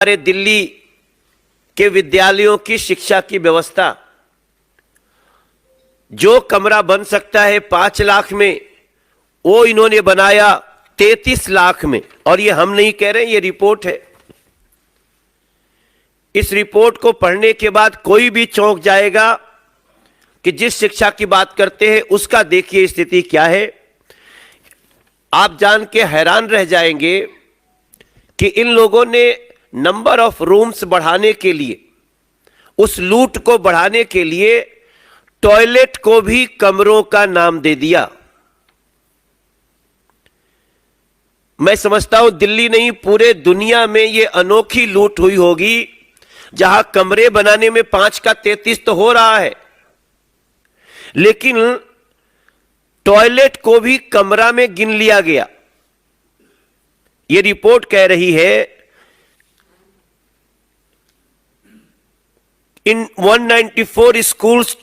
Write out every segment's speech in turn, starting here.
हमारे दिल्ली के विद्यालयों की शिक्षा की व्यवस्था, जो कमरा बन सकता है 5 लाख में, वो इन्होंने बनाया 33 लाख में। और ये हम नहीं कह रहे, ये रिपोर्ट है। इस रिपोर्ट को पढ़ने के बाद कोई भी चौंक जाएगा कि जिस शिक्षा की बात करते हैं उसका देखिए स्थिति क्या है। आप जान के हैरान रह जाएंगे कि इन लोगों ने नंबर ऑफ रूम्स बढ़ाने के लिए, उस लूट को बढ़ाने के लिए टॉयलेट को भी कमरों का नाम दे दिया। मैं समझता हूं दिल्ली नहीं, पूरे दुनिया में यह अनोखी लूट हुई होगी जहां कमरे बनाने में 5 का 33 तो हो रहा है, लेकिन टॉयलेट को भी कमरा में गिन लिया गया। यह रिपोर्ट कह रही है इन 194 schools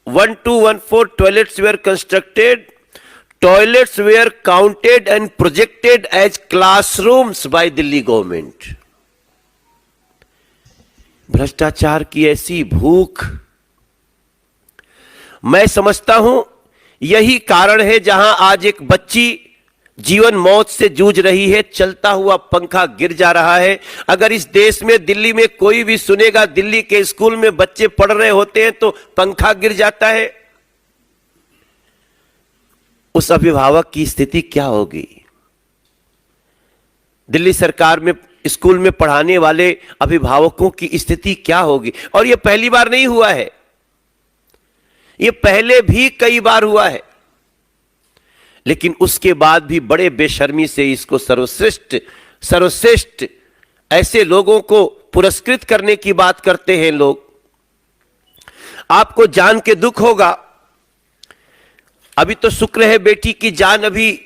1214 toilets were constructed. Toilets were counted and projected as classrooms by Delhi government. भ्रष्टाचार की ऐसी भूख, मैं समझता हूं यही कारण है जहां आज एक बच्ची जीवन मौत से जूझ रही है, चलता हुआ पंखा गिर जा रहा है। अगर इस देश में, दिल्ली में कोई भी सुनेगा दिल्ली के स्कूल में बच्चे पढ़ रहे होते हैं तो पंखा गिर जाता है, उस अभिभावक की स्थिति क्या होगी? दिल्ली सरकार में स्कूल में पढ़ाने वाले अभिभावकों की स्थिति क्या होगी? और यह पहली बार नहीं हुआ है, यह पहले भी कई बार हुआ है, लेकिन उसके बाद भी बड़े बेशर्मी से इसको सर्वश्रेष्ठ ऐसे लोगों को पुरस्कृत करने की बात करते हैं लोग। आपको जान के दुख होगा, अभी तो शुक्र है बेटी की जान अभी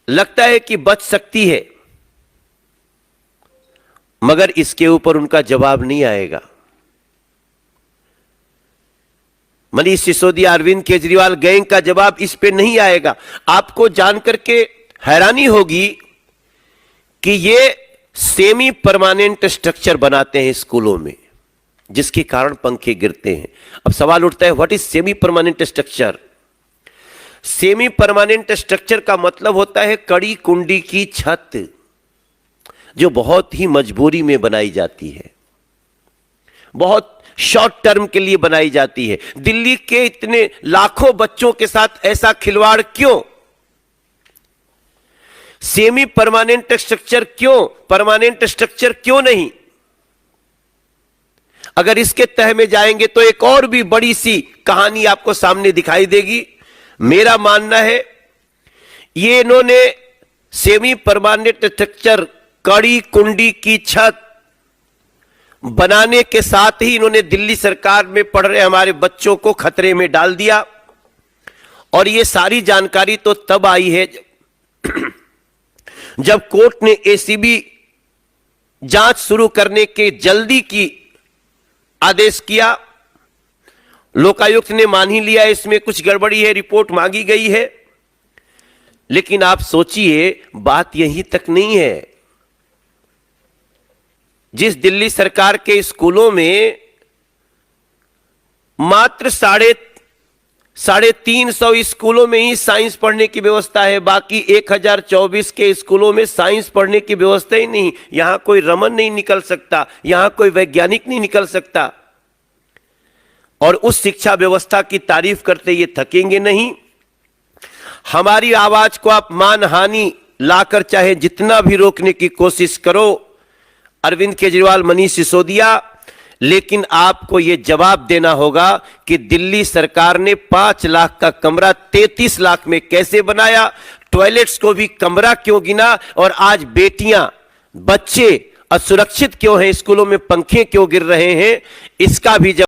लगता है कि बच सकती है, मगर इसके ऊपर उनका जवाब नहीं आएगा। मनीष सिसोदिया, अरविंद केजरीवाल गैंग का जवाब इस पे नहीं आएगा। आपको जानकर के हैरानी होगी कि ये सेमी परमानेंट स्ट्रक्चर बनाते हैं स्कूलों में, जिसके कारण पंखे गिरते हैं। अब सवाल उठता है, what is semi permanent structure? Semi permanent structure का मतलब होता है कड़ी कुंडी की छत, जो बहुत ही मजबूरी में बनाई जाती है, बहुत शॉर्ट टर्म के लिए बनाई जाती है। दिल्ली के इतने लाखों बच्चों के साथ ऐसा खिलवाड़ क्यों? सेमी परमानेंट स्ट्रक्चर क्यों? परमानेंट स्ट्रक्चर क्यों नहीं? अगर इसके तह में जाएंगे तो एक और भी बड़ी सी कहानी आपको सामने दिखाई देगी। मेरा मानना है ये इन्होंने सेमी परमानेंट स्ट्रक्चर, कड़ी कुंडी की छत बनाने के साथ ही इन्होंने दिल्ली सरकार में पढ़ रहे हमारे बच्चों को खतरे में डाल दिया। और ये सारी जानकारी तो तब आई है जब कोर्ट ने एसीबी जांच शुरू करने के जल्दी की आदेश किया। लोकायुक्त ने मान ही लिया इसमें कुछ गड़बड़ी है, रिपोर्ट मांगी गई है। लेकिन आप सोचिए, बात यहीं तक नहीं है। जिस दिल्ली सरकार के स्कूलों में मात्र 350 स्कूलों में ही साइंस पढ़ने की व्यवस्था है, बाकी 1024 के स्कूलों में साइंस पढ़ने की व्यवस्था ही नहीं। यहां कोई रमन नहीं निकल सकता, यहां कोई वैज्ञानिक नहीं निकल सकता। और उस शिक्षा व्यवस्था की तारीफ करते ये थकेंगे नहीं। हमारी आवाज को आप मानहानि लाकर चाहे जितना भी रोकने की कोशिश करो, अरविंद केजरीवाल, मनीष सिसोदिया, लेकिन आपको यह जवाब देना होगा कि दिल्ली सरकार ने 5 लाख का कमरा 33 लाख में कैसे बनाया, टॉयलेट्स को भी कमरा क्यों गिना, और आज बेटियां, बच्चे असुरक्षित क्यों हैं, स्कूलों में पंखे क्यों गिर रहे हैं, इसका भी जवाब